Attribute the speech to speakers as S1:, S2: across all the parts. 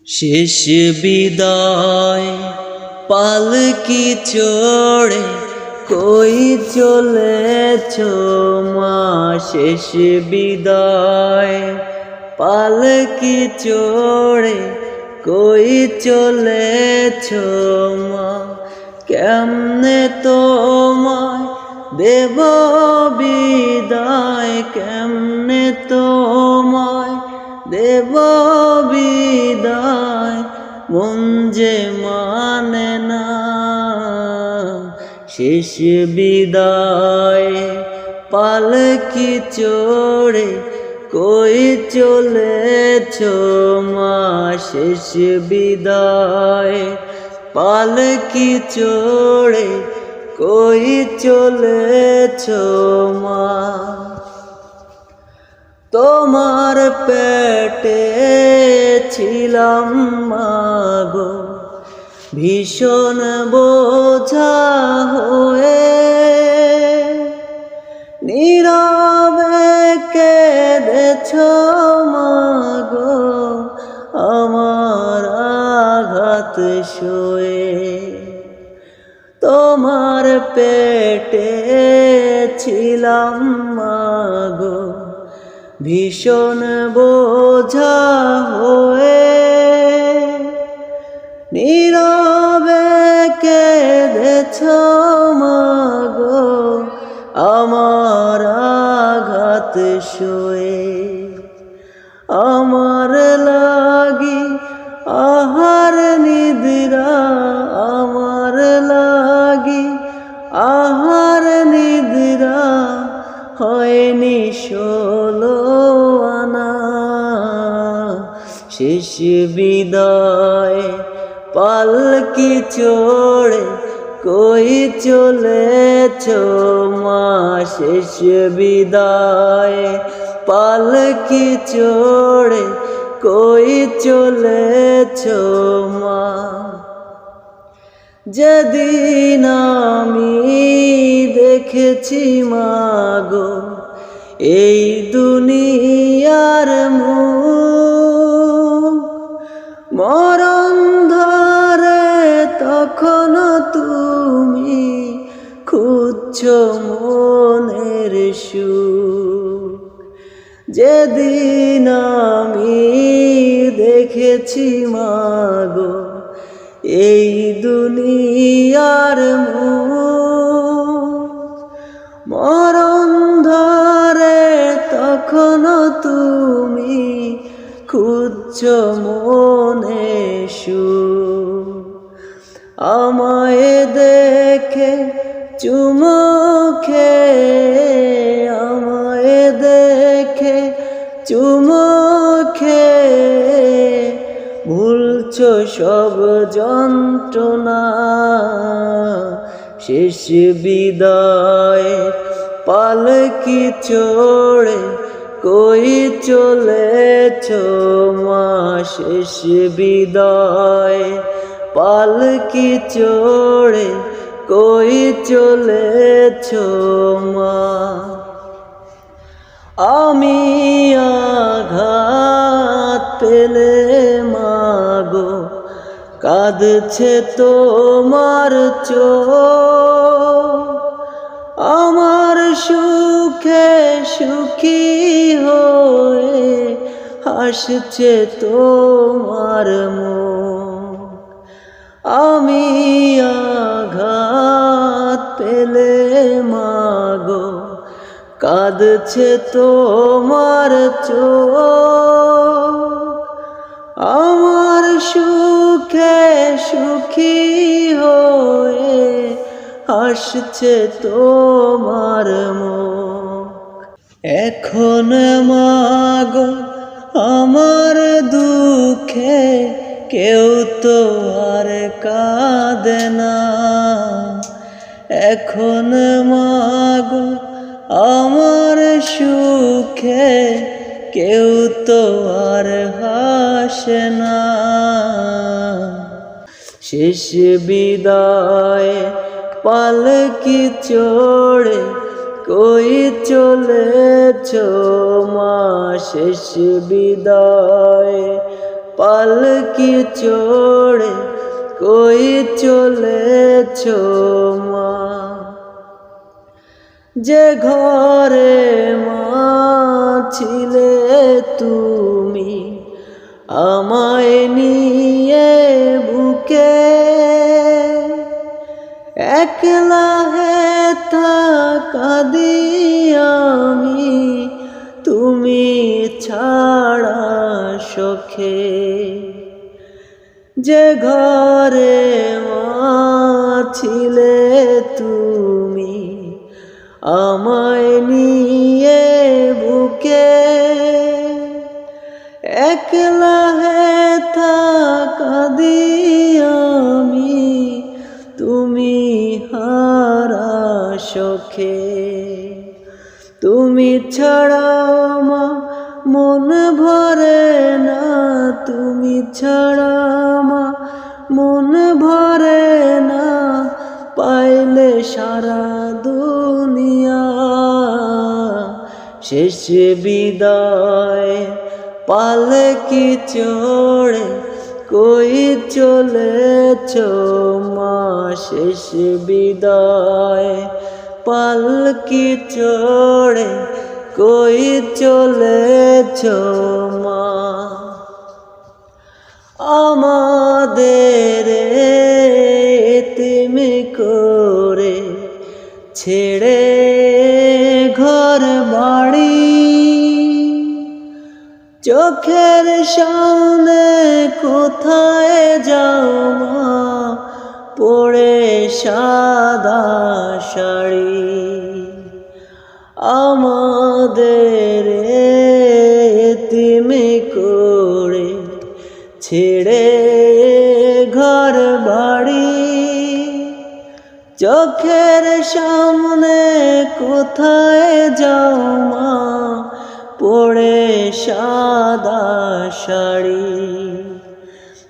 S1: শেষ বিদায় পালকি চড়ে কই চলেছ মা। শেষ বিদায় পালকি চড়ে কই চলেছ মা। কেমনে তোমায় দেব বিদায়, কেমনে তোমায় দেব বিদায়, মন যে মানে না। শেষ বিদায় পালকি চড়ে কই চলেছ মা। শেষ বিদায় পালকি চড়ে কই চলেছ মা। তোমার পেটে ছিলাম মাগো ভীষণ বোঝা হয়ে, নীরবে কেঁদেছ মাগো আমার আঘাত সয়ে। তোমার পেটে ছিলাম মাগো ভীষণ বোঝা হয়ে, নীরবে কেঁদেছ মাগো আমার আঘাত সয়ে। আমার লাগি আহার নিদ্রা, আমার লাগি আহার নিদ্রা হয়নি 16 আনা। শেষ বিদায় পালকি চড়ে কই চলেছ মা। শেষ বিদায় পালকি চড়ে কই চলেছ মা। যেদিন আমি দেখেছি মাগো এই দুনিয়ার মুখ, মরণ ধরে তখন তুমি খুঁজছ মনের সুখ। যেদিন আমি দেখেছি মাগো এই দুনিয়ার মুখ, মরণ ধরে তখন তুমি খুঁজছ মনে সুখ। আমায় দেখে চুমো খেয়ে, আমায় দেখে চুমো খেয়ে ভুলছ সব যন্ত্রণা। শেষ বিদায় পালকি চড়ে কই চলেছ মা। শেষ বিদায় পালকি চড়ে কই চলেছ মা। আমি আঘাত পেলে মাগো কাঁদছে তোমার চোখ, আমার সুখে সুখী হয়ে হাসছে তোমার মুখ। আমি আঘাত পেলে মাগো কাঁদছে তোমার চোখ, আমার সুখে সুখী হয়ে হাসছে তোমার মুখ। এখন মাগো আমার দুঃখে কেউ তো আর কাঁদে না। এখন মাগো আমার সুখে কেউ তো আর হাসে না। শেষ বিদায় পালকি চড়ে কই চলেছ মা। শেষ বিদায় পালকি চড়ে কই চলেছ মা। যে ঘরে মা ছিলে তুমি আমায় নিয়ে বুকে, একলা হেথা কাঁদি আমি তুমি ছাড়া সখে। যে ঘরে মা ছিলে তুমি আমায় নিয়ে বুকে, একলা হেথা কাঁদি আমি তুমি হারা সখে। তুমি ছাড়া মা মন ভরে না, তুমি ছাড়া মা মন ভরে না, পাইলে সারা দুনিয়া। শেষ বিদায় পালকি চড়ে কই চলেছ মা। শেষ বিদায় পালকি চড়ে কই চলেছ মা। আমাদের এতিম করে ছেড়ে ঘর বাড়ি, চোখের সামনে কোথায় যাও মা পরে সাদা শাড়ি। আমাদের এতিম করে ছেড়ে ঘর বাড়ি, চোখের সামনে কোথায় যাও মা পরে সাদা শাড়ি।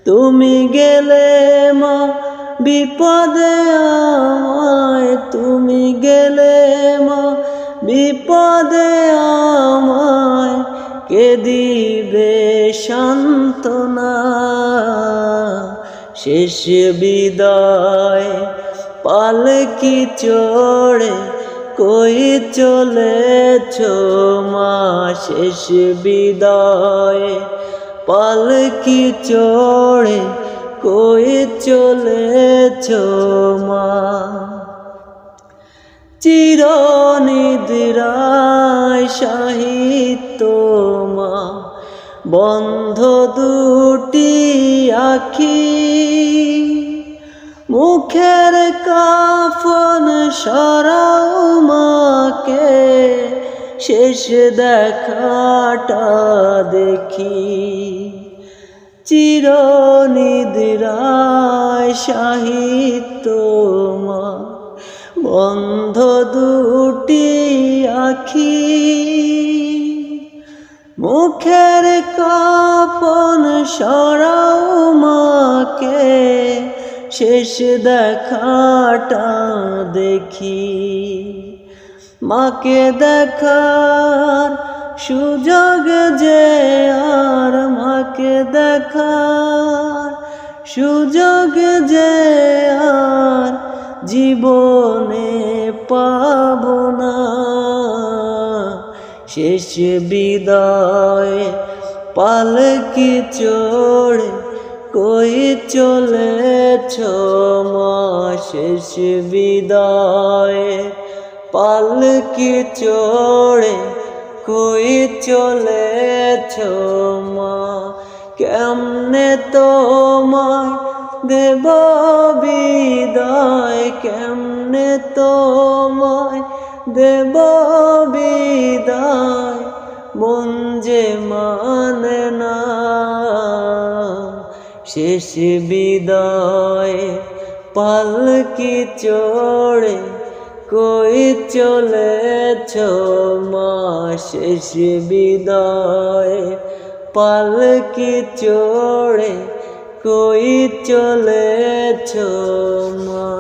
S1: তুমি গেলে মা বিপদে আমায়, তুমি গেলে মা বিপদে আমায়, কে দিবে সান্ত্বনা। শেষ বিদায় পালকি চড়ে কই চলেছ মা। শেষ বিদায় পালকি চড়ে কই চলেছ মা। চিরনিদ্রায় সাহিত্য মা বন্ধ দুটি আখি, মুখের কাফন সরাও মাকে শেষ দেখাটা দেখি। চিরনিদ্রায় সাহিত্য মা বন্ধ দুটি আখি, মুখের কাফন সরাও মাকে শেষ দেখাটা দেখি। মাকে দেখার সুযোগ যে আর, মাকে দেখার সুযোগ যে আর জীবনে পাব না। শেষ বিদায় পালকি চড়ে কই চলেছ মা। শেষ বিদায় পালকি চড়ে কই চলেছ মা। কেমনে তোমায় দেব বিদায়, কেমনে তোমায় দেব বিদায়, মন যে মানে না। শেষ বিদায় পালকি চড়ে কই চলেছ মা। শেষ বিদায় পালকি চড়ে কই চলেছ মা।